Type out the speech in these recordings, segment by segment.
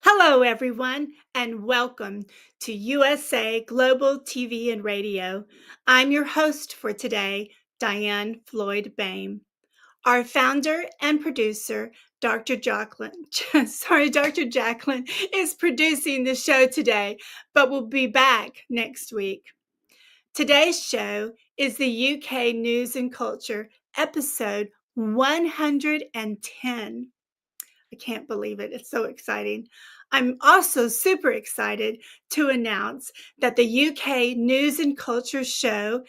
Hello, everyone, and welcome to USA Global TV and Radio. I'm your host for today, Diann Floyd Boehm. Our founder and producer, Dr. Dr. Jacqueline is producing the show today, but will be back next week. Today's show is the UK News and Culture, episode 110. I can't believe it. It's so exciting. I'm also super excited to announce that the UK News and Culture show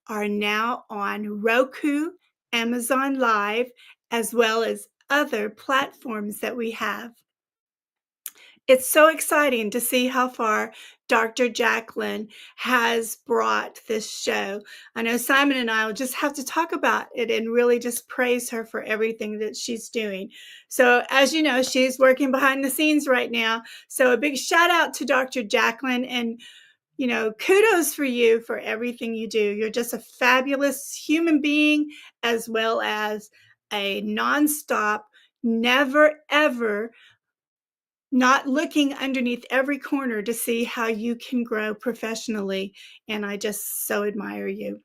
are now on Roku, Amazon Live, as well as other platforms that we have. It's so exciting to see how far Dr. Jacqueline has brought this show. I know Simon and I will just have to talk about it and really just praise her for everything that she's doing. So as you know, she's working behind the scenes right now. So a big shout out to Dr. Jacqueline, and kudos for you for everything you do. You're just a fabulous human being, as well as a nonstop, never ever not looking underneath every corner to see how you can grow professionally. And I just so admire you.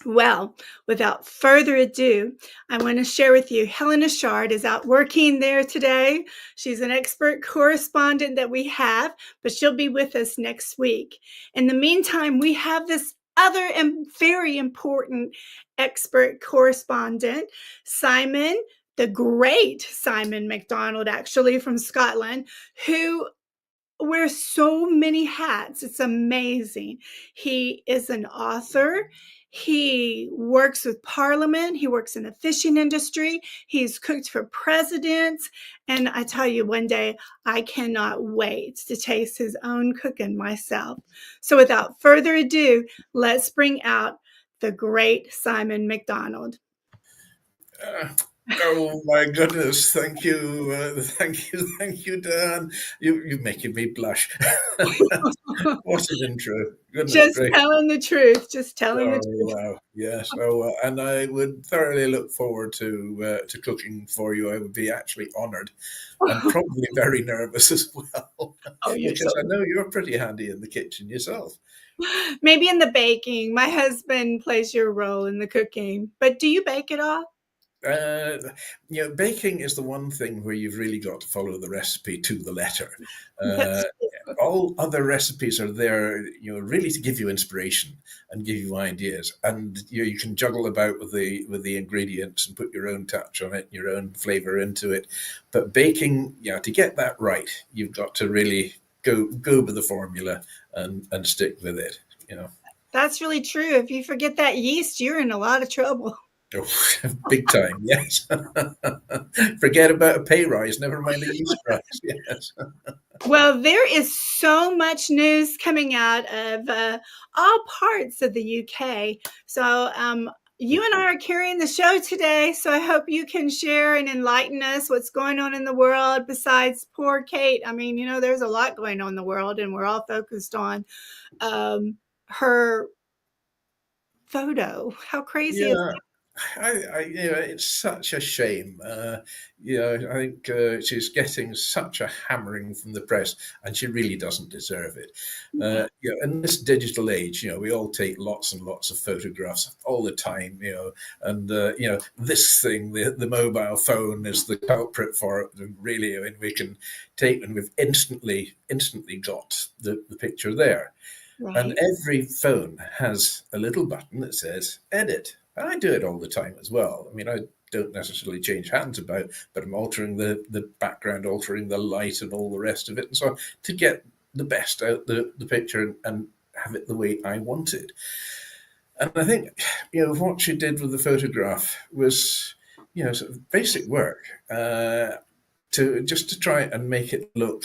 Well, without further ado, I want to share with you, HELENA CHARD is out working there today. She's an expert correspondent that we have, but she'll be with us next week. In the meantime, we have this other and very important expert correspondent, Simon, the great Simon MacDonald, actually from Scotland, who wears so many hats. It's amazing. He is an author. He works with Parliament. He works in the fishing industry. He's cooked for presidents. And I tell you, one day, I cannot wait to taste his own cooking myself. So without further ado, let's bring out the great Simon MacDonald. Oh my goodness! Thank you, thank you, Diann. You're making me blush. What an intro. Goodness Just gracious. telling the truth. Just telling the Oh, truth. wow. Yes. Oh, and I would thoroughly look forward to cooking for you. I would be actually honored and probably very nervous as well, Oh, you're so because I know you're pretty handy in the kitchen yourself. maybe in the baking. My husband plays your role in the cooking. But do you bake at all? Uh, baking is the one thing where you've really got to follow the recipe to the letter. Uh, That's all other recipes are there, really to give you inspiration and give you ideas, and you can juggle about with the ingredients and put your own touch on it, your own flavor into it. But baking, to get that right, you've got to really go with the formula and stick with it. You know. that's really true. If you forget that yeast, you're in a lot of trouble. Oh, big time, yes. Forget about a pay rise, never mind a yeast rise. Yes. Well, there is so much news coming out of all parts of the UK. So, you and I are carrying the show today. So, I hope you can share and enlighten us what's going on in the world besides poor Kate. I mean, there's a lot going on in the world, and we're all focused on her photo. How crazy is Yeah, it's such a shame. I think she's getting such a hammering from the press, and she really doesn't deserve it. that? In this digital age, we all take lots and lots of photographs all the time, and this thing, the mobile phone, is the culprit for it. And really, I mean, we can take, and we've instantly got the picture there. And Right. every phone has a little button that says edit. And I do it all the time as well. I mean, I don't necessarily change hands about, but I'm altering the background, altering the light and all the rest of it and so on to get the best out the picture and have it the way I want it. And I think, what she did with the photograph was, sort of basic work to try and make it look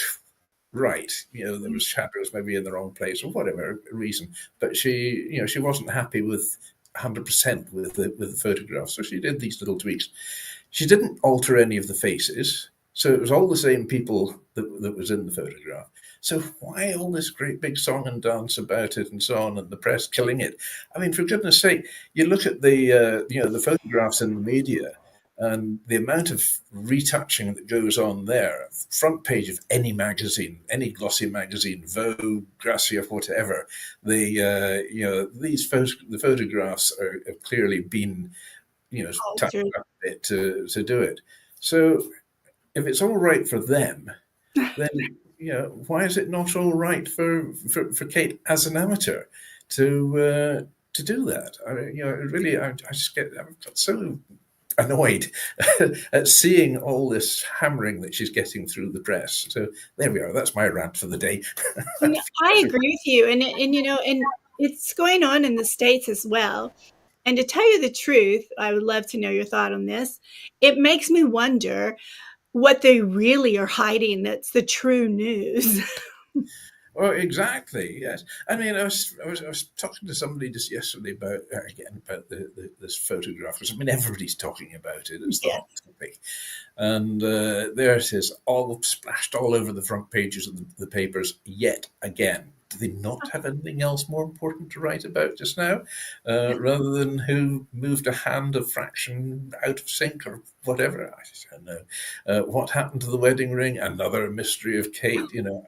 right. There was shadows maybe in the wrong place or whatever reason, but she wasn't happy with 100% with the photograph, so she did these little tweaks. She didn't alter any of the faces, so it was all the same people that was in the photograph. So why all this great big song and dance about it and so on, and the press killing it? I mean, for goodness sake, you look at the photographs in the media, and the amount of retouching that goes on there. Front page of any magazine, any glossy magazine, Vogue, Gracia, whatever. The photographs have clearly been touched Culture. up a bit to do it. So if it's all right for them, then why is it not all right for Kate as an amateur to do that? I mean, really, I just I've got so annoyed at seeing all this hammering that she's getting through the press. So there we are. That's my rant for the day. I agree with you, and it's going on in the States as well. And to tell you the truth, I would love to know your thought on this. It makes me wonder what they really are hiding that's the true news. Oh, exactly. Yes. I mean, I was talking to somebody just yesterday about again about this photograph. Because I mean, everybody's talking about it. It's the Yes. hot topic, and there it is, all splashed all over the front pages of the papers yet again. Do they not have anything else more important to write about just now, rather than who moved a hand a fraction out of sync or whatever? I don't know. What happened to the wedding ring? Another mystery of Kate. Yeah,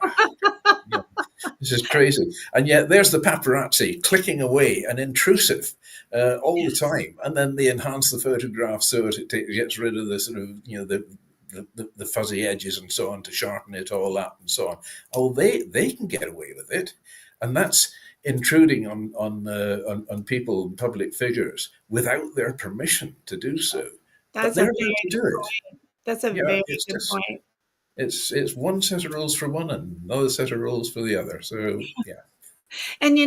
this is crazy. And yet there's the paparazzi clicking away and intrusive all the Yes. time. And then they enhance the photograph so it gets rid of the sort of, the fuzzy edges and so on to sharpen it all up and so on. Oh, they can get away with it. And that's intruding on people, public figures, without their permission to do so. But That's a they're allowed very to good do it. point. That's a Yeah, very it's good just point. it's one set of rules for one and another set of rules for the other. So yeah. And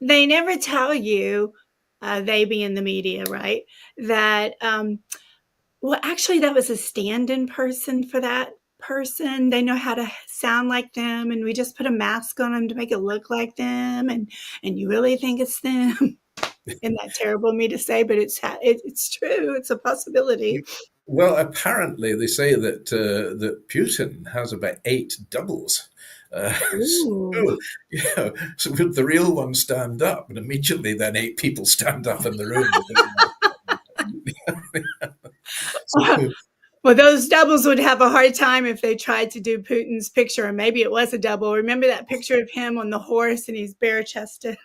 they never tell you, they being the media, right? That well, actually, that was a stand-in person for that person. They know how to sound like them, and we just put a mask on them to make it look like them. And you really think it's them? Isn't that terrible of me to say? But it's true. It's a possibility. Well, apparently they say that Putin has about 8 doubles, Ooh. So would the real one stand up? And immediately then 8 people stand up in the room. So, Well, those doubles would have a hard time if they tried to do Putin's picture, or maybe it was a double. Remember that picture of him on the horse and he's bare chested?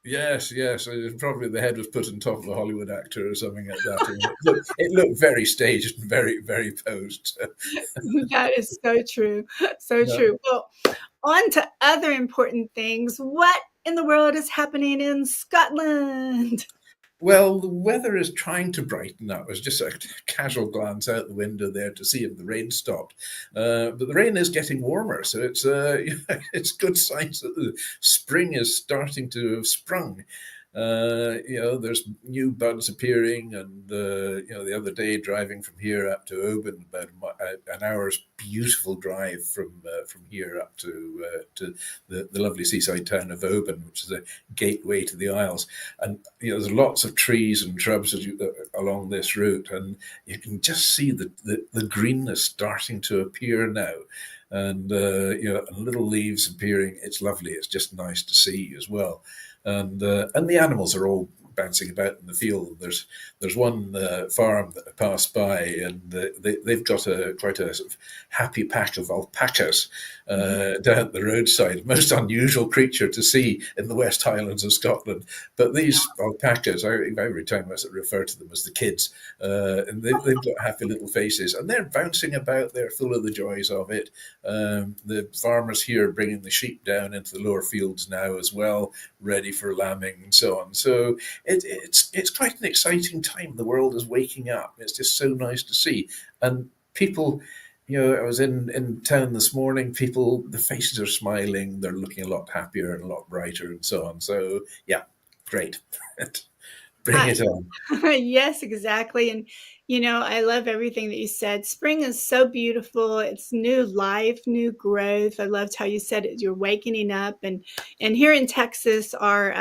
yes, yes. Probably the head was put on top of a Hollywood actor or something like that. I mean, it looked very staged and very, very posed. That is so true. So Yeah. true. Well, on to other important things. What in the world is happening in Scotland? Well, the weather is trying to brighten up. It was just a casual glance out the window there to see if the rain stopped. But the rain is getting warmer, so it's it's good signs that the spring is starting to have sprung. There's new buds appearing, and the other day driving from here up to Oban, about an hour's beautiful drive from here up to the lovely seaside town of Oban, which is a gateway to the Isles. And there's lots of trees and shrubs along this route, and you can just see the greenness starting to appear now, and little leaves appearing. It's lovely. It's just nice to see as well, and the animals are all bouncing about in the field. There's one farm that I passed by, and they've got quite a sort of happy pack of alpacas down the roadside. Most unusual creature to see in the West Highlands of Scotland. But these alpacas, every time I refer to them as the kids, and they've got happy little faces, and they're bouncing about. They're full of the joys of it. The farmers here are bringing the sheep down into the lower fields now as well, ready for lambing and so on. So it's quite an exciting time. The world is waking up. It's just so nice to see. And people, I was in town this morning. People, the faces are smiling. They're looking a lot happier and a lot brighter and so on. So yeah, great. Bring it on. Yes, exactly. And, I love everything that you said. Spring is so beautiful. It's new life, new growth. I loved how you said it. You're wakening up. And here in Texas, our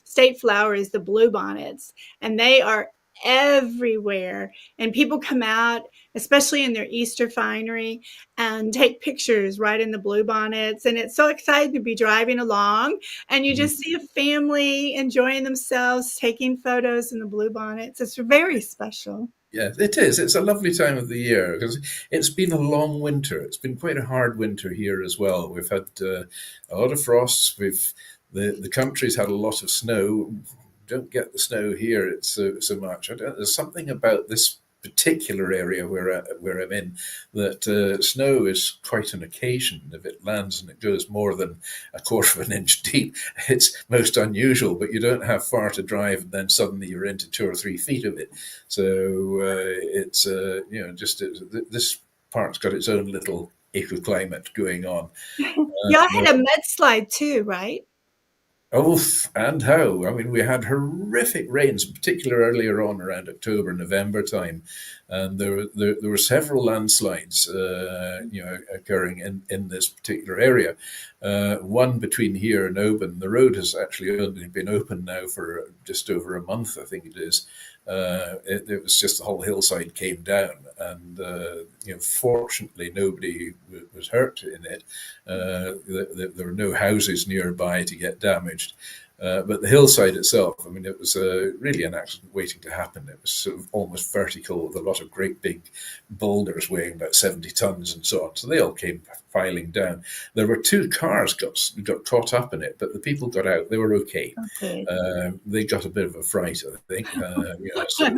state flower is the bluebonnets, and they are everywhere. And people come out, especially in their Easter finery, and take pictures right in the bluebonnets. And it's so exciting to be driving along, and you just see a family enjoying themselves, taking photos in the bluebonnets. It's very special. Yeah, it is. It's a lovely time of the year because it's been a long winter. It's been quite a hard winter here as well. We've had a lot of frosts. The country's had a lot of snow. Don't get the snow here. It's so much. There's something about this particular area where I'm in that snow is quite an occasion. If it lands and it goes more than a quarter of an inch deep, it's most unusual, but you don't have far to drive and then suddenly you're into 2 or 3 feet of it. So it's this part's got its own little ecoclimate going on. Y'all had a mudslide too, right? Oh, and how! I mean, we had horrific rains, in particular earlier on around October, November time, and there were several landslides, occurring in this particular area. One between here and Oban. The road has actually only been open now for just over a month, I think it is. It was just the whole hillside came down, and fortunately nobody was hurt in it. There were no houses nearby to get damaged. But the hillside itself, I mean, it was really an accident waiting to happen. It was sort of almost vertical with a lot of great big boulders weighing about 70 tons and so on. So they all came filing down. There were 2 cars got caught up in it, but the people got out. They were okay. Okay. They got a bit of a fright, I think. So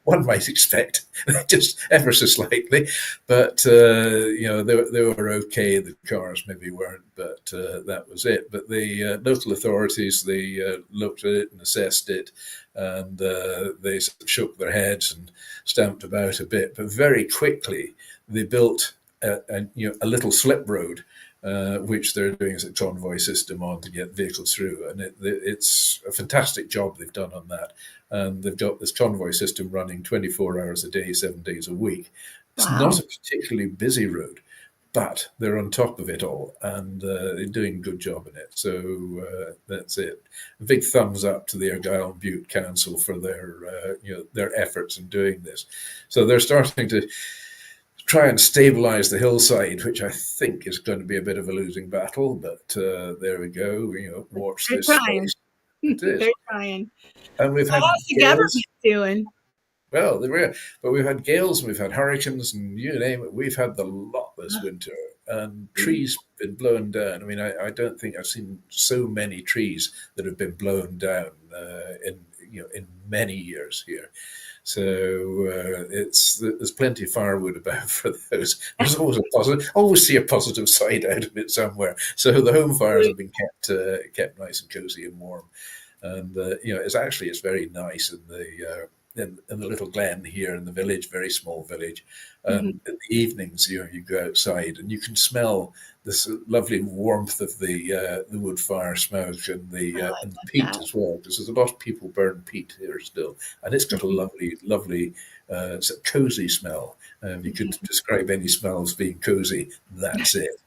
one might expect, just ever so slightly. But they were okay. The cars maybe weren't, but that was it. But the local authorities, they looked at it and assessed it, and they shook their heads and stamped about a bit. But very quickly, they built a little slip road, which they're doing as a convoy system on to get vehicles through. And it's a fantastic job they've done on that. And they've got this convoy system running 24 hours a day, 7 days a week. It's not a particularly busy road, but they're on top of it all, and they're doing a good job in it. So that's it. A big thumbs up to the Argyll and Bute Council for their efforts in doing this. So they're starting to try and stabilize the hillside, which I think is going to be a bit of a losing battle. But there we go. Watch They're this trying. space. It is. They're trying. And we've So had how's the gales. government doing? Well, but we've had gales and we've had hurricanes and you name it. We've had the lot this winter, and trees been blown down. I mean, I don't think I've seen so many trees that have been blown down in many years here. So there's plenty of firewood about for those. There's always see a positive side out of it somewhere. So the home fires have been kept nice and cozy and warm, and it's very nice in the little glen here in the village, very small village. Mhm. In the evenings, you go outside and you can smell this lovely warmth of the wood fire smoke and the peat that. as well, because there's a lot of people burn peat here still, and it's got a Mhm. lovely, cozy smell. If you could describe any smell as being cozy, that's it.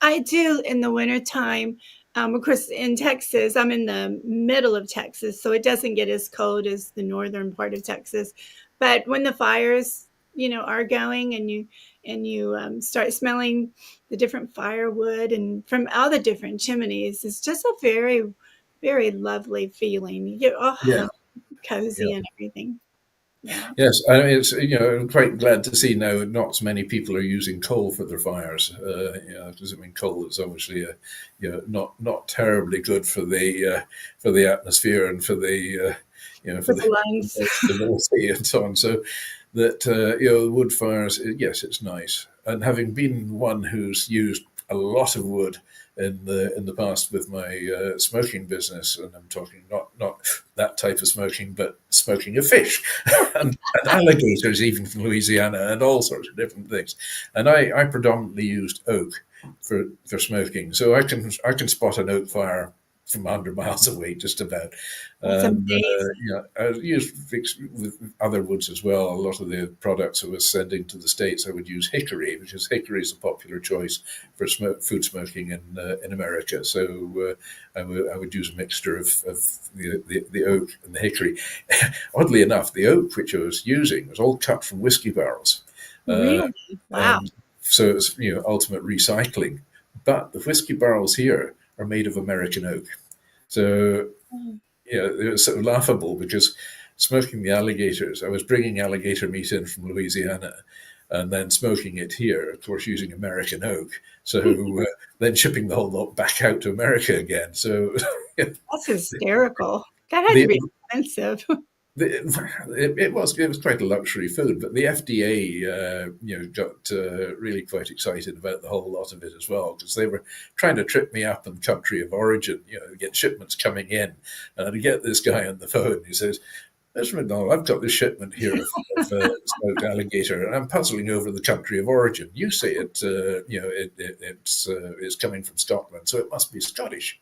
I do in the wintertime. Of course, in Texas, I'm in the middle of Texas, so it doesn't get as cold as the northern part of Texas. But when the fires, are going, and you start smelling the different firewood and from all the different chimneys, it's just a very, very lovely feeling. You get Yeah, yeah. cozy and everything. Yeah. Yes, I mean, I'm quite glad to see now not so many people are using coal for their fires. Because I mean, coal is obviously not terribly good for the atmosphere and for the for For the the lungs. stability and so on. So that wood fires, yes, it's nice. And having been one who's used a lot of wood in the past with my smoking business, and I'm talking not that type of smoking, but smoking of fish and alligators, even from Louisiana, and all sorts of different things. And I predominantly used oak for smoking, so I can spot an oak fire from 100 miles away, just about. That's And amazing. I used with other woods as well. A lot of the products I was sending to the States, I would use hickory, because hickory is a popular choice for food smoking in America. So I would use a mixture of the oak and the hickory. Oddly enough, the oak which I was using was all cut from whiskey barrels, Really? Wow. and so it's ultimate recycling. But the whiskey barrels here are made of American oak. So Oh. it was sort of laughable because smoking the alligators, I was bringing alligator meat in from Louisiana and then smoking it here, of course, using American oak. So then shipping the whole lot back out to America again. So That's hysterical. That had to the, be expensive. it was quite a luxury food, but the FDA got really quite excited about the whole lot of it as well, because they were trying to trip me up in country of origin, to get shipments coming in, and to get this guy on the phone. He says, "Mr. McDonald, I've got this shipment here of smoked alligator, and I'm puzzling over the country of origin. You say it's coming from Scotland, so it must be Scottish."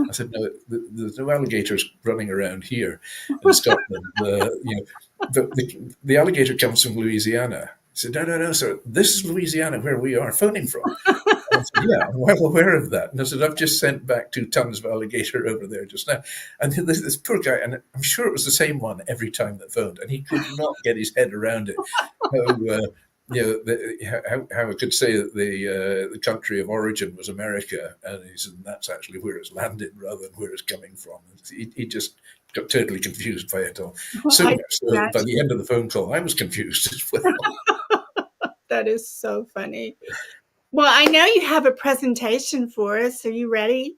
I said, "No, there's no alligators running around here in Scotland. The alligator comes from Louisiana." He said, "No, no, no, sir. This is Louisiana, where we are phoning from." And I said, "Yeah, I'm well aware of that." And I said, "I've just sent back 2 tons of alligator over there just now." And this poor guy, and I'm sure it was the same one every time that phoned, and he could not get his head around it. How, how I could say that the country of origin was America, and he said that's actually where it's landed rather than where it's coming from. He just got totally confused by it all. So I much so that by imagine. the end of the phone call, I was confused as well. That is so funny. Well, I know you have a presentation for us. Are you ready?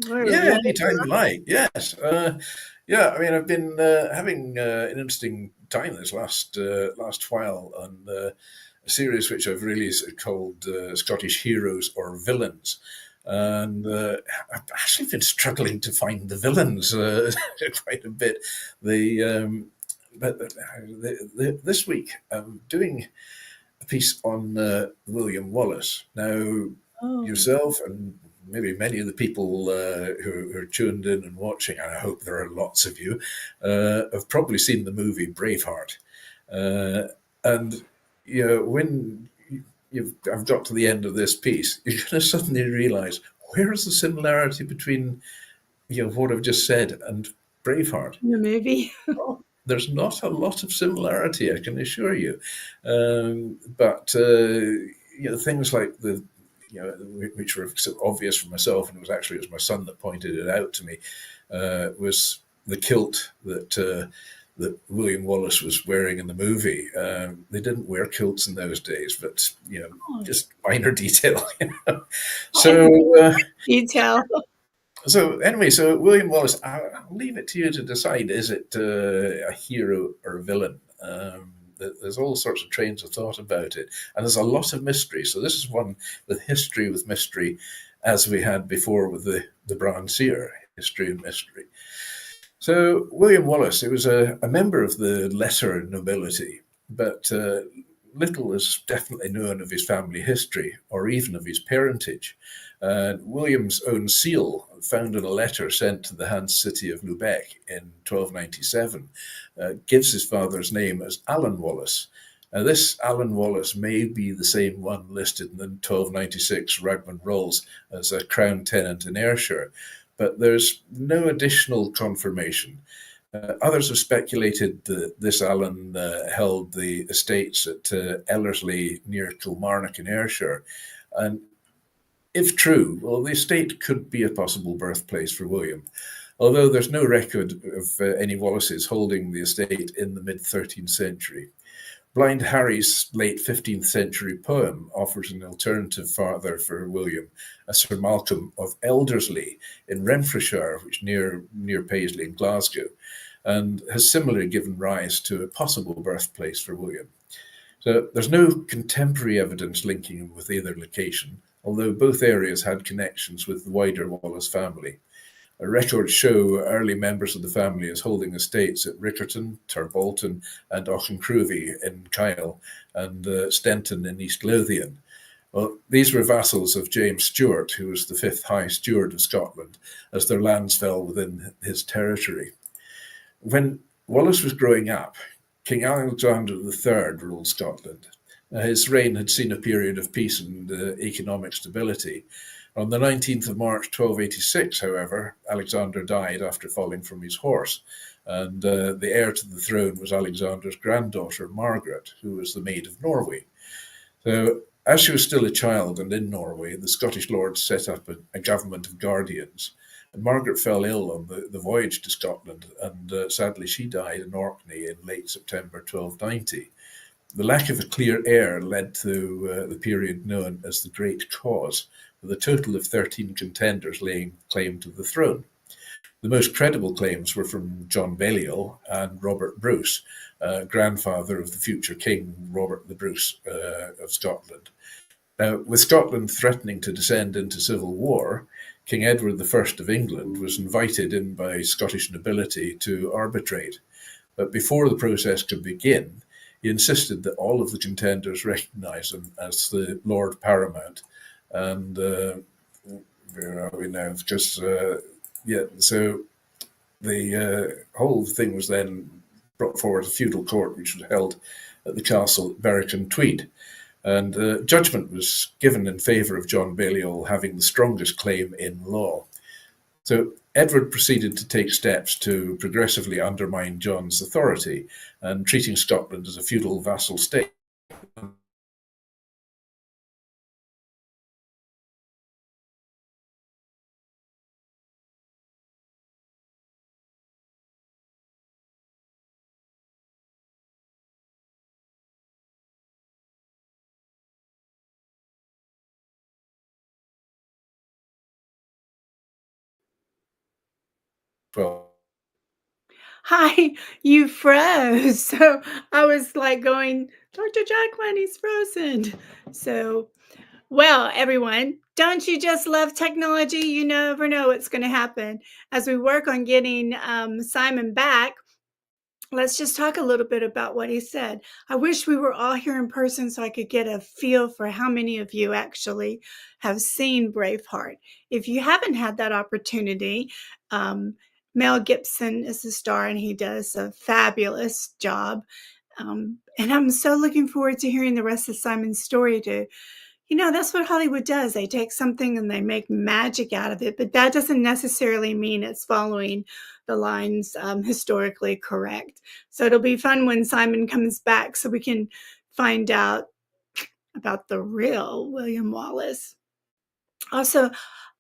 We're Yeah, ready. anytime you like. Yes. Yeah, I mean, I've been having an interesting time this last while on a series which I've really called Scottish Heroes or Villains. And I've actually been struggling to find the villains quite a bit. This week I'm doing a piece on William Wallace. Now, Oh, yourself and maybe many of the people who are tuned in and watching, and I hope there are lots of you, have probably seen the movie Braveheart. And when I've got to the end of this piece, you're going to suddenly realise where is the similarity between what I've just said and Braveheart. the movie. there's not a lot of similarity, I can assure you. But things like which were so obvious for myself, and it was my son that pointed it out to me, was the kilt that William Wallace was wearing in the movie. They didn't wear kilts in those days, but just minor detail. So detail. So anyway, so William Wallace, I'll leave it to you to decide: is it a hero or a villain? There's all sorts of trains of thought about it, and there's a lot of mystery. So this is one with history with mystery, as we had before with the Brown Seer, history and mystery. So William Wallace, he was a member of the lesser nobility, but little is definitely known of his family history or even of his parentage. William's own seal, found in a letter sent to the Hanse city of Lubeck in 1297, gives his father's name as Alan Wallace. This Alan Wallace may be the same one listed in the 1296 Ragman Rolls as a crown tenant in Ayrshire, but there's no additional confirmation. Others have speculated that this Alan held the estates at Ellerslie near Kilmarnock in Ayrshire. And if true, well, the estate could be a possible birthplace for William, although there's no record of any Wallaces holding the estate in the mid-13th century. Blind Harry's late 15th century poem offers an alternative father for William, a Sir Malcolm of Elderslie in Renfrewshire, which near Paisley in Glasgow, and has similarly given rise to a possible birthplace for William. So there's no contemporary evidence linking him with either location, although both areas had connections with the wider Wallace family. Records show early members of the family as holding estates at Riccarton, Tarbolton, and Auchencruivy in Kyle, and Stenton in East Lothian. Well, these were vassals of James Stuart, who was the fifth High Steward of Scotland, as their lands fell within his territory. When Wallace was growing up, King Alexander III ruled Scotland. His reign had seen a period of peace and economic stability. On the 19th of March 1286, however, Alexander died after falling from his horse, and the heir to the throne was Alexander's granddaughter, Margaret, who was the Maid of Norway. So, as she was still a child and in Norway, the Scottish lords set up a government of guardians. And Margaret fell ill on the voyage to Scotland, and sadly she died in Orkney in late September 1290. The lack of a clear heir led to the period known as the Great Cause, with a total of 13 contenders laying claim to the throne. The most credible claims were from John Balliol and Robert Bruce, grandfather of the future King Robert the Bruce of Scotland. Now, with Scotland threatening to descend into civil war, King Edward I of England was invited in by Scottish nobility to arbitrate. But before the process could begin, he insisted that all of the contenders recognise him as the Lord Paramount. And where are we now? So the whole thing was then brought forward to feudal court, which was held at the castle at Berwick-on-Tweed. And judgment was given in favour of John Balliol having the strongest claim in law. So Edward proceeded to take steps to progressively undermine John's authority and treating Scotland as a feudal vassal state. Well, Hi, you froze. So I was like going, Dr. JACALYN, he's frozen. So, well, everyone, don't you just love technology? You never know what's going to happen. As we work on getting Simon back, let's just talk a little bit about what he said. I wish we were all here in person so I could get a feel for how many of you actually have seen Braveheart. If you haven't had that opportunity, Mel Gibson is the star and he does a fabulous job. And I'm so looking forward to hearing the rest of Simon's story to That's what Hollywood does. They take something and they make magic out of it, but that doesn't necessarily mean it's following the lines historically correct. So it'll be fun when Simon comes back so we can find out about the real William Wallace. Also,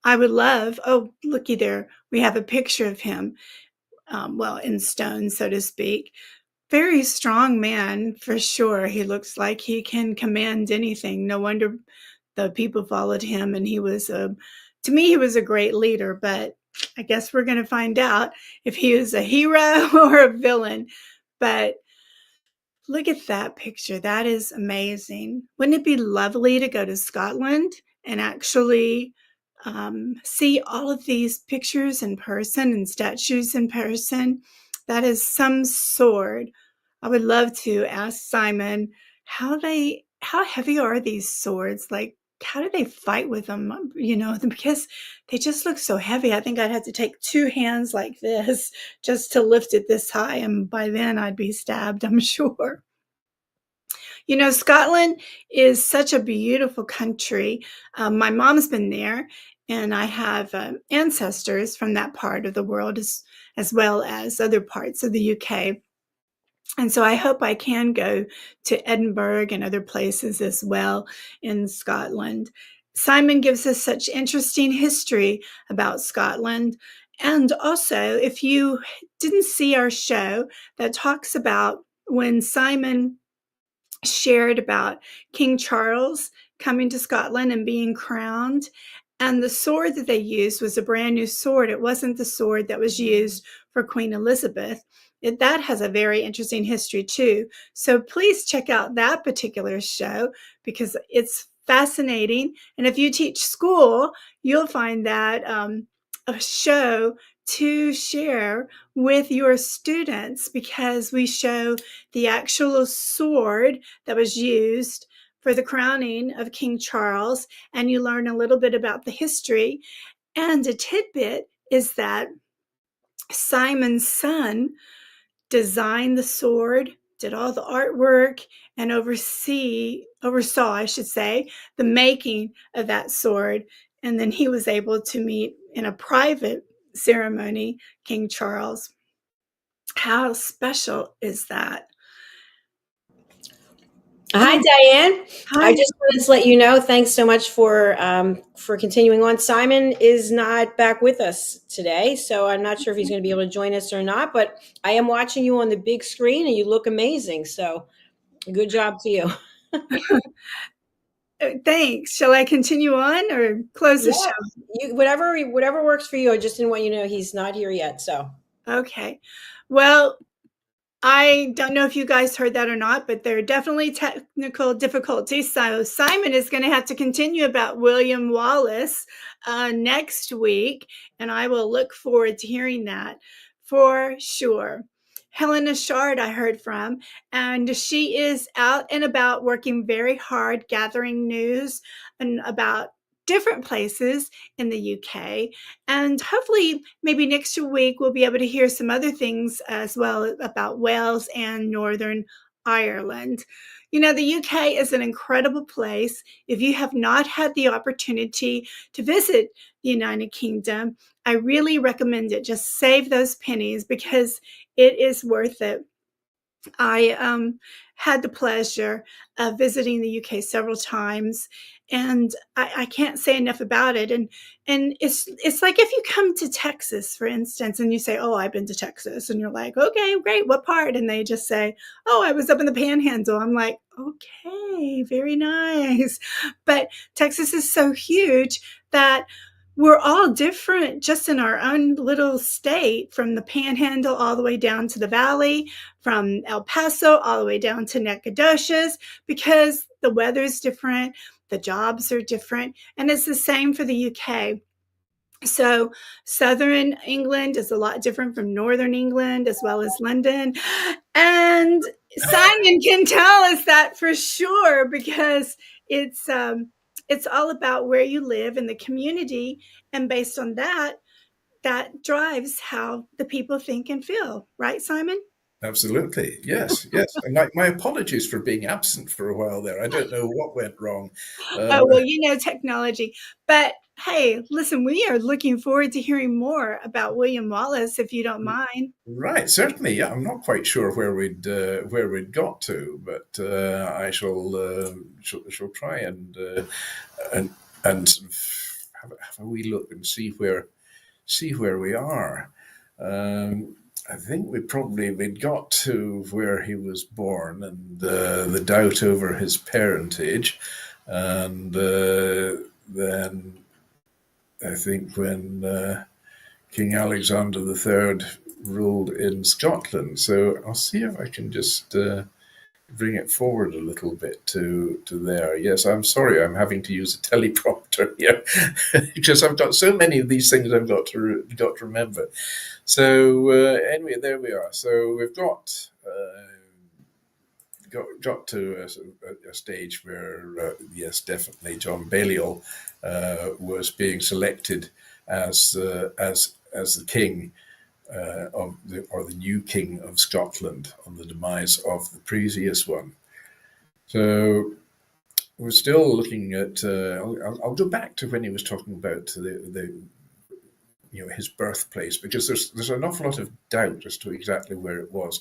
I would love, oh, looky there, we have a picture of him, in stone, so to speak. Very strong man for sure. He looks like he can command anything. No wonder the people followed him, and to me, he was a great leader, but I guess we're going to find out if he was a hero or a villain. But look at that picture. That is amazing. Wouldn't it be lovely to go to Scotland and actually see all of these pictures in person and statues in person? That is some sword. I would love to ask Simon how heavy are these swords? Like, how do they fight with them? Because they just look so heavy. I think I'd have to take two hands like this just to lift it this high, and by then I'd be stabbed, I'm sure. Scotland is such a beautiful country. My mom's been there, and I have ancestors from that part of the world as well as other parts of the UK. And so I hope I can go to Edinburgh and other places as well in Scotland. Simon gives us such interesting history about Scotland. And also, if you didn't see our show that talks about when Simon shared about King Charles coming to Scotland and being crowned, and the sword that they used was a brand new sword. It wasn't the sword that was used for Queen Elizabeth. That has a very interesting history too. So please check out that particular show because it's fascinating. And if you teach school, you'll find that a show to share with your students because we show the actual sword that was used for the crowning of King Charles, and you learn a little bit about the history. And a tidbit is that Simon's son designed the sword, did all the artwork, and oversaw, I should say, the making of that sword. And then he was able to meet in a private ceremony King Charles. How special is that? Hi, Diann. Hi. I just wanted to let you know, thanks so much for continuing on. Simon is not back with us today, so I'm not sure if he's going to be able to join us or not, but I am watching you on the big screen and you look amazing. So good job to you. Thanks. Shall I continue on or close the show? Whatever works for you. I just didn't want you to know he's not here yet. So Okay. Well, I don't know if you guys heard that or not, but there are definitely technical difficulties. So Simon is going to have to continue about William Wallace next week, and I will look forward to hearing that for sure. Helena CHARD I heard from, and she is out and about working very hard gathering news and about different places in the UK. And hopefully, maybe next week, we'll be able to hear some other things as well about Wales and Northern Ireland. The UK is an incredible place. If you have not had the opportunity to visit the United Kingdom, I really recommend it. Just save those pennies because it is worth it. I had the pleasure of visiting the UK several times, and I can't say enough about it. And it's like if you come to Texas, for instance, and you say, "Oh, I've been to Texas," and you're like, "Okay, great, what part?" And they just say, "Oh, I was up in the Panhandle." I'm like, "Okay, very nice," but Texas is so huge that we're all different just in our own little state, from the Panhandle all the way down to the Valley, from El Paso all the way down to Nacogdoches, because the weather's different, the jobs are different, and it's the same for the UK. So Southern England is a lot different from Northern England, as well as London. And Simon can tell us that for sure, because it's all about where you live in the community, and based on that, that drives how the people think and feel. Right, Simon? Absolutely. Yes, yes. And my apologies for being absent for a while there. I don't know what went wrong. Oh, well, technology. But hey, listen, we are looking forward to hearing more about William Wallace, if you don't mind. Right, certainly. Yeah, I'm not quite sure where we'd got to, but I shall try and sort of have a wee look and see where we are. I think we'd got to where he was born and the doubt over his parentage, and then I think when King Alexander III ruled in Scotland. So I'll see if I can just bring it forward a little bit to there. Yes, I'm sorry, I'm having to use a teleprompter here because I've got so many of these things I've got to remember. So anyway, there we are. So we've got to a stage where yes, definitely John Balliol was being selected as the king or the new king of Scotland on the demise of the previous one. So we're still looking at. I'll go back to when he was talking about his birthplace, because there's an awful lot of doubt as to exactly where it was.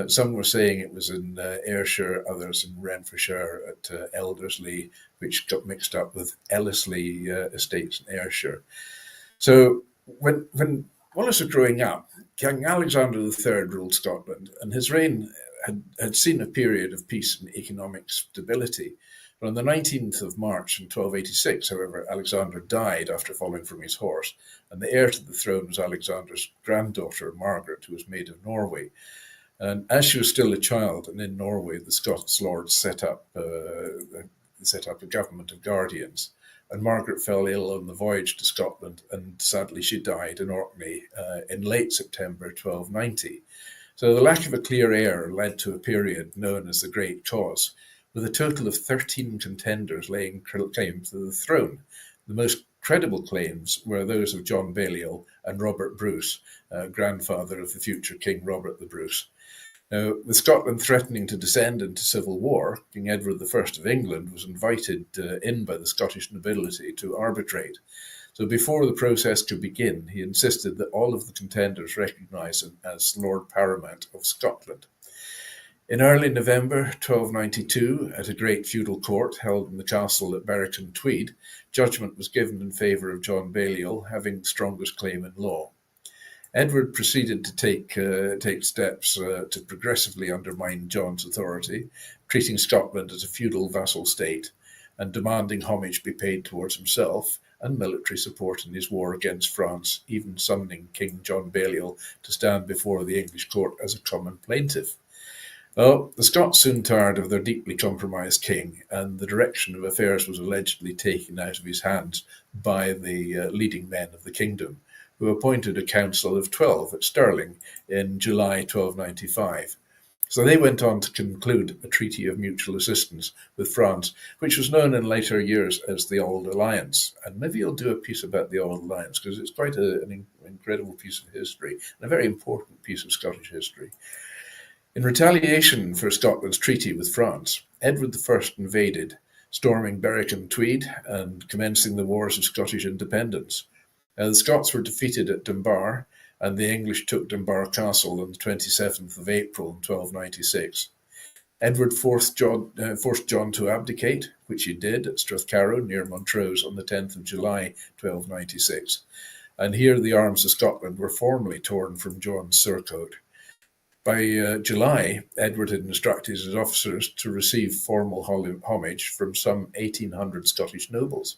Some were saying it was in Ayrshire, others in Renfrewshire at Elderslie, which got mixed up with Ellerslie estates in Ayrshire. So when Wallace was growing up, King Alexander III ruled Scotland, and his reign had seen a period of peace and economic stability. But on the 19th of March in 1286, however, Alexander died after falling from his horse, and the heir to the throne was Alexander's granddaughter, Margaret, who was Maid of Norway. And as she was still a child, and in Norway, the Scots lords set up a government of guardians. And Margaret fell ill on the voyage to Scotland, and sadly she died in Orkney in late September 1290. So the lack of a clear heir led to a period known as the Great Cause, with a total of 13 contenders laying claim to the throne. The most credible claims were those of John Balliol and Robert Bruce, grandfather of the future King Robert the Bruce. Now, with Scotland threatening to descend into civil war, King Edward I of England was invited in by the Scottish nobility to arbitrate. So before the process could begin, he insisted that all of the contenders recognise him as Lord Paramount of Scotland. In early November 1292, at a great feudal court held in the castle at Berwick and Tweed, judgment was given in favour of John Balliol, having the strongest claim in law. Edward proceeded to take steps to progressively undermine John's authority, treating Scotland as a feudal vassal state and demanding homage be paid towards himself and military support in his war against France, even summoning King John Balliol to stand before the English court as a common plaintiff. Well, the Scots soon tired of their deeply compromised king, and the direction of affairs was allegedly taken out of his hands by the leading men of the kingdom, who appointed a council of 12 at Stirling in July 1295. So they went on to conclude a treaty of mutual assistance with France, which was known in later years as the Old Alliance. And maybe I'll do a piece about the Old Alliance, because it's quite an incredible piece of history and a very important piece of Scottish history. In retaliation for Scotland's treaty with France, Edward I invaded, storming Berwick and Tweed and commencing the Wars of Scottish Independence. The Scots were defeated at Dunbar, and the English took Dunbar Castle on the 27th of April in 1296. Edward forced John to abdicate, which he did at Strathcarrow near Montrose on the 10th of July 1296. And here the arms of Scotland were formally torn from John's surcoat. By July, Edward had instructed his officers to receive formal homage from some 1,800 Scottish nobles.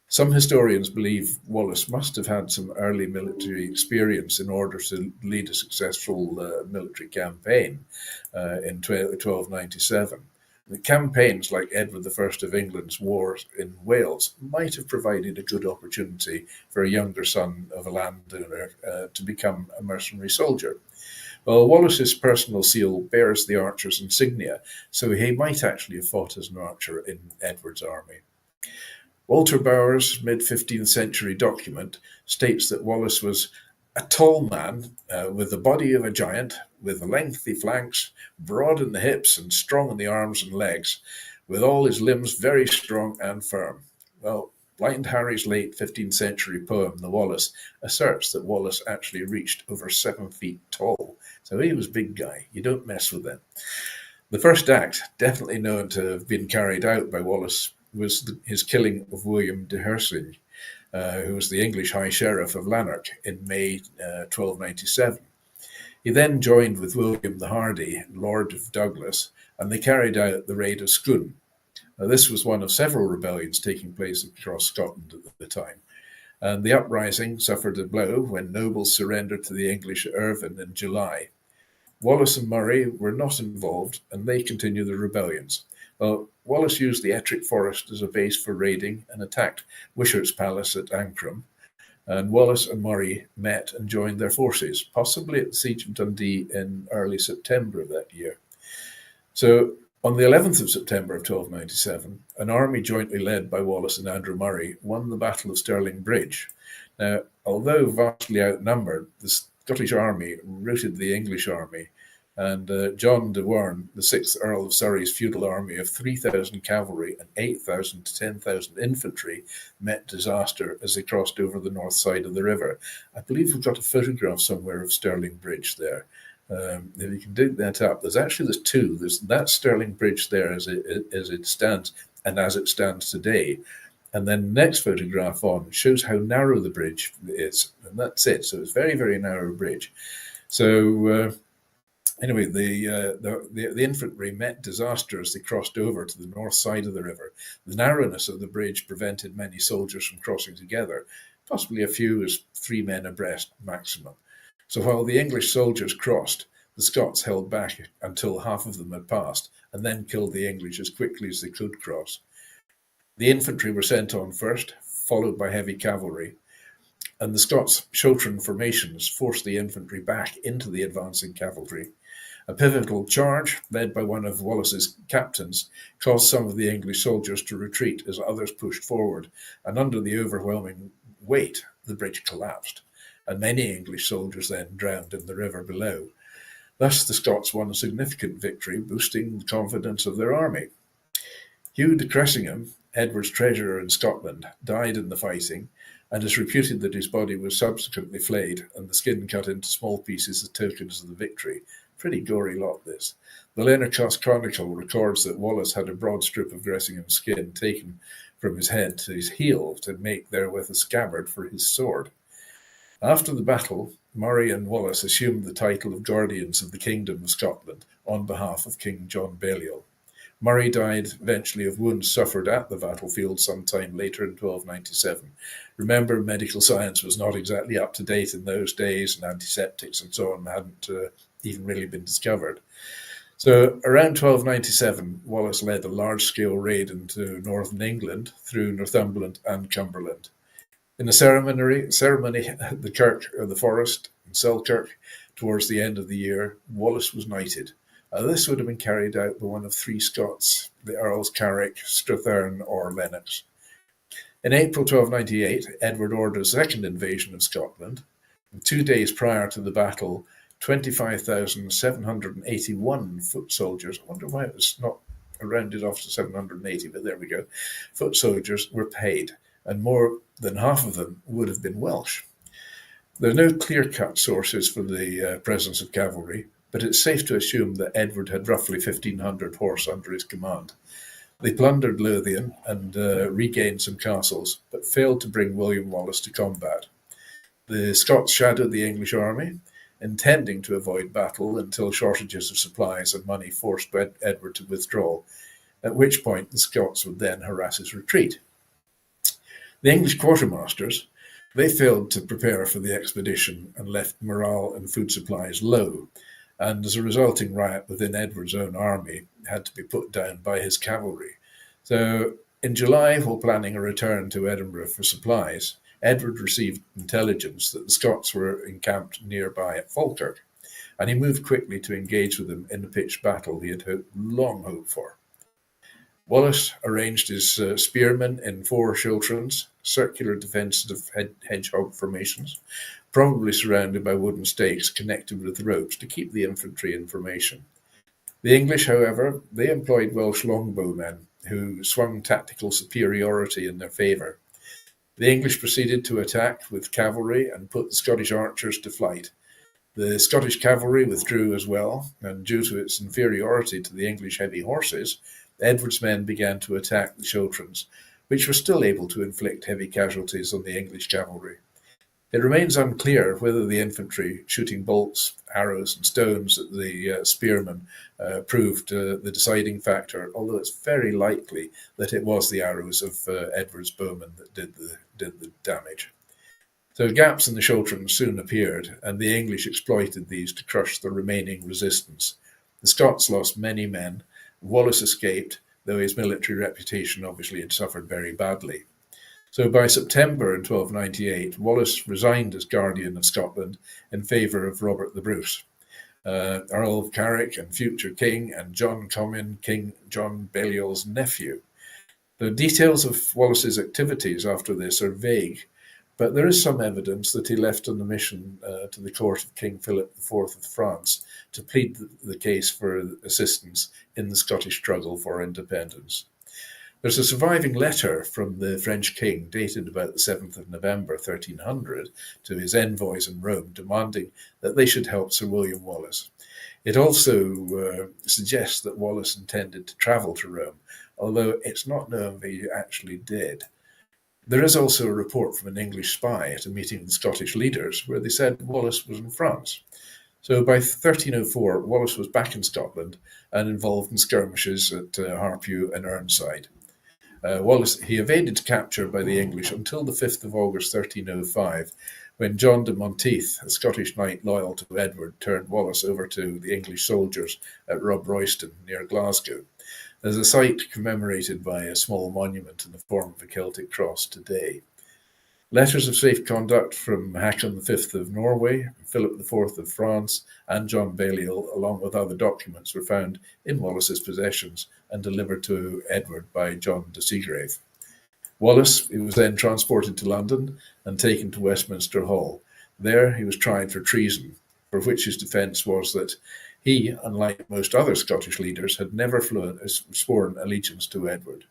Some historians believe Wallace must have had some early military experience in order to lead a successful military campaign in 1297. The campaigns like Edward I of England's wars in Wales might have provided a good opportunity for a younger son of a landowner to become a mercenary soldier. Well, Wallace's personal seal bears the archer's insignia, so he might actually have fought as an archer in Edward's army. Walter Bower's mid-15th century document states that Wallace was A tall man with the body of a giant, with lengthy flanks, broad in the hips and strong in the arms and legs, with all his limbs very strong and firm. Well, Blind Harry's late 15th century poem, The Wallace, asserts that Wallace actually reached over 7 feet tall. So he was a big guy. You don't mess with him. The first act, definitely known to have been carried out by Wallace, was his killing of William de Hersing, who was the English High Sheriff of Lanark in May 1297. He then joined with William the Hardy, Lord of Douglas, and they carried out the raid of Scone. Now, this was one of several rebellions taking place across Scotland at the time. And the uprising suffered a blow when nobles surrendered to the English at Irvine in July. Wallace and Murray were not involved, and they continued the rebellions. Well, Wallace used the Ettrick Forest as a base for raiding and attacked Wishart's palace at Ancram. And Wallace and Murray met and joined their forces, possibly at the Siege of Dundee in early September of that year. So on the 11th of September of 1297, an army jointly led by Wallace and Andrew Murray won the Battle of Stirling Bridge. Now, although vastly outnumbered, the Scottish army routed the English army, and John de Warne, the 6th Earl of Surrey's feudal army of 3,000 cavalry and 8,000 to 10,000 infantry met disaster as they crossed over the north side of the river. I believe we've got a photograph somewhere of Stirling Bridge there. If you can dig that up, there's two. There's that Stirling Bridge there as it stands and as it stands today. And then the next photograph on shows how narrow the bridge is. And that's it. So it's a very, very narrow bridge. So anyway, the infantry met disaster as they crossed over to the north side of the river. The narrowness of the bridge prevented many soldiers from crossing together, possibly a few as 3 men abreast maximum. So while the English soldiers crossed, the Scots held back until half of them had passed, and then killed the English as quickly as they could cross. The infantry were sent on first, followed by heavy cavalry, and the Scots' Chiltern formations forced the infantry back into the advancing cavalry. A pivotal charge, led by one of Wallace's captains, caused some of the English soldiers to retreat as others pushed forward, and under the overwhelming weight, the bridge collapsed, and many English soldiers then drowned in the river below. Thus, the Scots won a significant victory, boosting the confidence of their army. Hugh de Cressingham, Edward's treasurer in Scotland, died in the fighting, and is reputed that his body was subsequently flayed and the skin cut into small pieces as tokens of the victory. Pretty gory lot, this. The Leonardcast Chronicle records that Wallace had a broad strip of Cressingham's skin taken from his head to his heel to make therewith a scabbard for his sword. After the battle, Murray and Wallace assumed the title of Guardians of the Kingdom of Scotland on behalf of King John Balliol. Murray died eventually of wounds suffered at the battlefield sometime later in 1297. Remember, medical science was not exactly up to date in those days, and antiseptics and so on hadn't even really been discovered. So around 1297, Wallace led a large-scale raid into northern England through Northumberland and Cumberland. In a ceremony at the Kirk of the Forest in Selkirk, towards the end of the year, Wallace was knighted. This would have been carried out by one of 3 Scots, the Earls Carrick, Strathearn, or Lennox. In April 1298, Edward ordered a second invasion of Scotland. And 2 days prior to the battle, 25,781 foot soldiers, I wonder why it was not rounded off to 780, but there we go, foot soldiers were paid, and more than half of them would have been Welsh. There are no clear-cut sources for the presence of cavalry, but it's safe to assume that Edward had roughly 1,500 horse under his command. They plundered Lothian and regained some castles, but failed to bring William Wallace to combat. The Scots shadowed the English army, intending to avoid battle until shortages of supplies and money forced Edward to withdraw, at which point the Scots would then harass his retreat. The English quartermasters, they failed to prepare for the expedition and left morale and food supplies low, and as a resulting riot within Edward's own army had to be put down by his cavalry. So in July, while planning a return to Edinburgh for supplies, Edward received intelligence that the Scots were encamped nearby at Falkirk, and he moved quickly to engage with them in a pitched battle he had long hoped for. Wallace arranged his spearmen in 4 schiltrons, circular defensive hedgehog formations, probably surrounded by wooden stakes connected with ropes to keep the infantry in formation. The English, however, they employed Welsh longbowmen who swung tactical superiority in their favour. The English proceeded to attack with cavalry and put the Scottish archers to flight. The Scottish cavalry withdrew as well, and due to its inferiority to the English heavy horses, Edward's men began to attack the schiltrons, which were still able to inflict heavy casualties on the English cavalry. It remains unclear whether the infantry, shooting bolts, arrows, and stones at the spearmen, proved the deciding factor, although it's very likely that it was the arrows of Edward's bowmen that did the damage. So gaps in the schiltrons soon appeared, and the English exploited these to crush the remaining resistance. The Scots lost many men. Wallace escaped, though his military reputation obviously had suffered very badly. So by September in 1298, Wallace resigned as Guardian of Scotland in favour of Robert the Bruce, Earl of Carrick and future king, and John Comyn, King John Balliol's nephew. The details of Wallace's activities after this are vague, but there is some evidence that he left on a mission to the court of King Philip IV of France to plead the case for assistance in the Scottish struggle for independence. There's a surviving letter from the French king dated about the 7th of November 1300 to his envoys in Rome demanding that they should help Sir William Wallace. It also suggests that Wallace intended to travel to Rome, although it's not known if he actually did. There is also a report from an English spy at a meeting with Scottish leaders where they said Wallace was in France. So by 1304, Wallace was back in Scotland and involved in skirmishes at Harpew and Ironside. He evaded capture by the English until the 5th of August 1305, when John de Monteith, a Scottish knight loyal to Edward, turned Wallace over to the English soldiers at Rob Royston near Glasgow. There's a site commemorated by a small monument in the form of a Celtic cross today. Letters of safe conduct from Håkon V of Norway, Philip IV of France, and John Balliol, along with other documents, were found in Wallace's possessions and delivered to Edward by John de Seagrave. Wallace was then transported to London and taken to Westminster Hall. There he was tried for treason, for which his defence was that he, unlike most other Scottish leaders, had never sworn allegiance to Edward.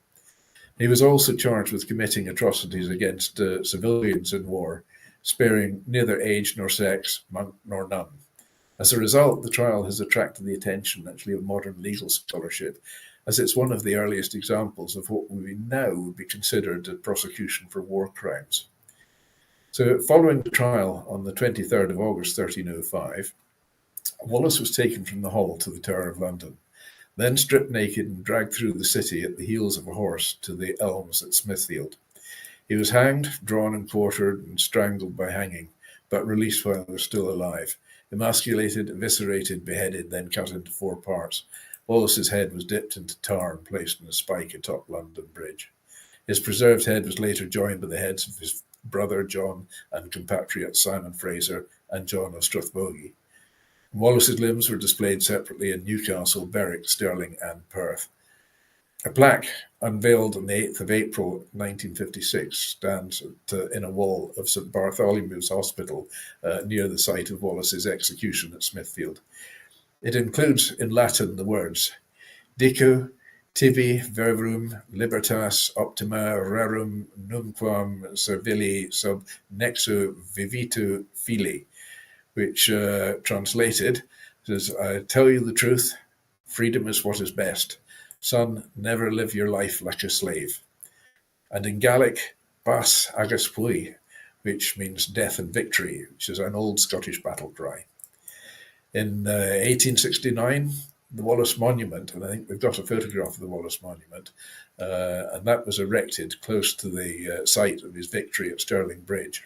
He was also charged with committing atrocities against civilians in war, sparing neither age nor sex, monk nor nun. As a result, the trial has attracted the attention actually of modern legal scholarship, as it's one of the earliest examples of what we now would be considered a prosecution for war crimes. So following the trial on the 23rd of August 1305, Wallace was taken from the Hall to the Tower of London, then stripped naked and dragged through the city at the heels of a horse to the Elms at Smithfield. He was hanged, drawn and quartered, and strangled by hanging, but released while he was still alive. Emasculated, eviscerated, beheaded, then cut into 4 parts. Wallace's head was dipped into tar and placed in a spike atop London Bridge. His preserved head was later joined by the heads of his brother John and compatriot Simon Fraser and John of Strathbogie. Wallace's limbs were displayed separately in Newcastle, Berwick, Stirling, and Perth. A plaque unveiled on the 8th of April 1956 stands in a wall of St Bartholomew's Hospital near the site of Wallace's execution at Smithfield. It includes in Latin the words, Dico tibi verbum libertas optima rerum numquam servili sub nexo vivitu fili, which translated says, I tell you the truth, freedom is what is best. Son, never live your life like a slave. And in Gaelic, Bas agus pui, which means death and victory, which is an old Scottish battle cry. In 1869, the Wallace Monument, and I think we've got a photograph of the Wallace Monument, and that was erected close to the site of his victory at Stirling Bridge.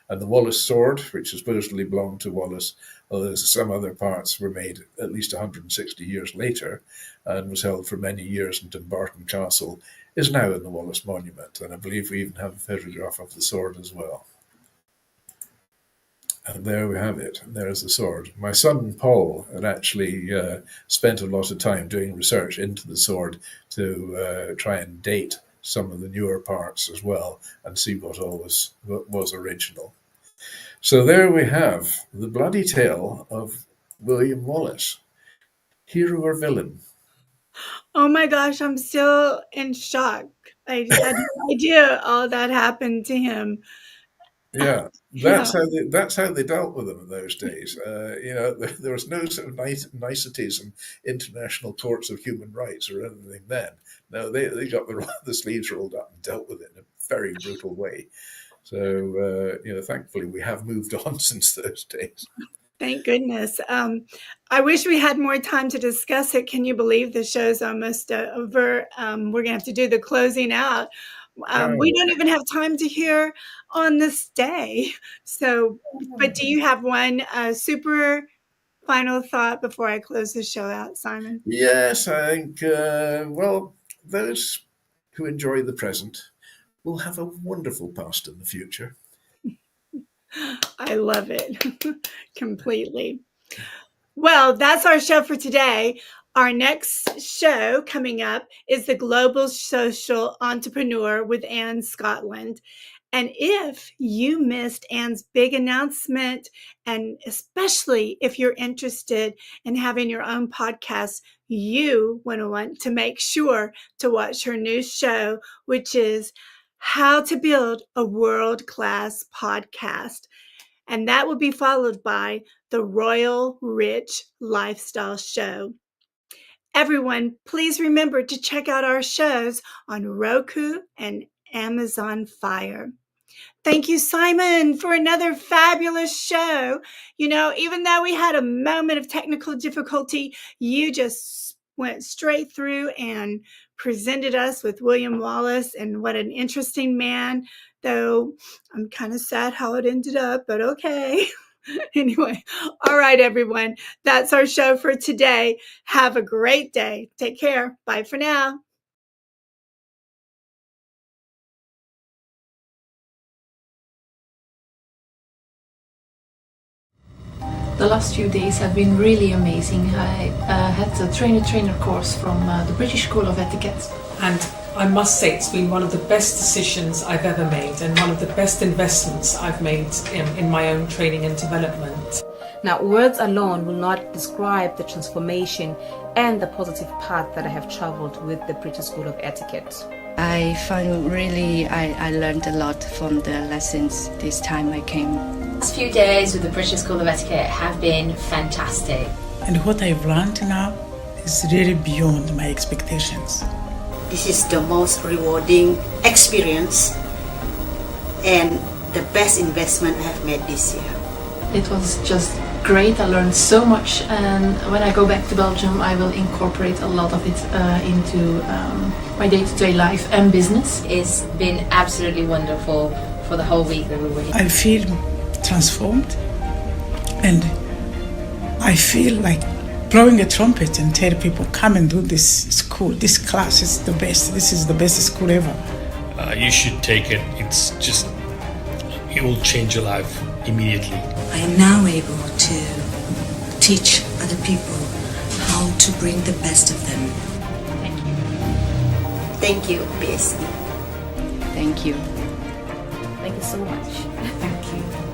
And the Wallace sword, which supposedly belonged to Wallace, although some other parts were made at least 160 years later and was held for many years in Dumbarton Castle, is now in the Wallace Monument. And I believe we even have a photograph of the sword as well. And there we have it. There's the sword. My son Paul had actually spent a lot of time doing research into the sword to try and date some of the newer parts as well and see what all was original. So there we have the bloody tale of William Wallace, hero or villain. Oh my gosh, I'm still in shock. I had no idea all that happened to him. Yeah, Yeah. that's how they dealt with them in those days. There was no sort of niceties and international courts of human rights or anything then. No, they got the sleeves rolled up and dealt with it in a very brutal way. So thankfully we have moved on since those days. Thank goodness. I wish we had more time to discuss it. Can you believe the show's almost over? We're gonna have to do the closing out. We don't even have time to hear on this day. So, but do you have one super final thought before I close the show out, Simon? Yes, I think, those who enjoy the present will have a wonderful past in the future. I love it completely. Well, that's our show for today. Our next show coming up is the Global Social Entrepreneur with Anne Scotland. And if you missed Anne's big announcement, and especially if you're interested in having your own podcast, you want to make sure to watch her new show, which is How to Build a World-Class Podcast. And that will be followed by the Royal Rich Lifestyle Show. Everyone, please remember to check out our shows on Roku and Amazon Fire. Thank you, Simon, for another fabulous show. Even though we had a moment of technical difficulty, you just went straight through and presented us with William Wallace, and what an interesting man, though I'm kind of sad how it ended up, but okay. Anyway, all right, everyone. That's our show for today. Have a great day. Take care. Bye for now. The last few days have been really amazing. I had the trainer course from the British School of Etiquette. And I must say it's been one of the best decisions I've ever made and one of the best investments I've made in my own training and development. Now, words alone will not describe the transformation and the positive path that I have traveled with the British School of Etiquette. I find I learned a lot from the lessons this time I came. The last few days with the British School of Etiquette have been fantastic. And what I've learned now is really beyond my expectations. This is the most rewarding experience and the best investment I have made this year. It was just great. I learned so much, and when I go back to Belgium I will incorporate a lot of it into my day-to-day life and business. It's been absolutely wonderful for the whole week that we were here. I feel transformed, and I feel like blowing a trumpet and tell people, come and do this school, this class is the best, this is the best school ever. You should take it. It will change your life immediately. I am now able to teach other people how to bring the best of them. Thank you. Thank you, BSC. Thank you. Thank you so much. Thank you.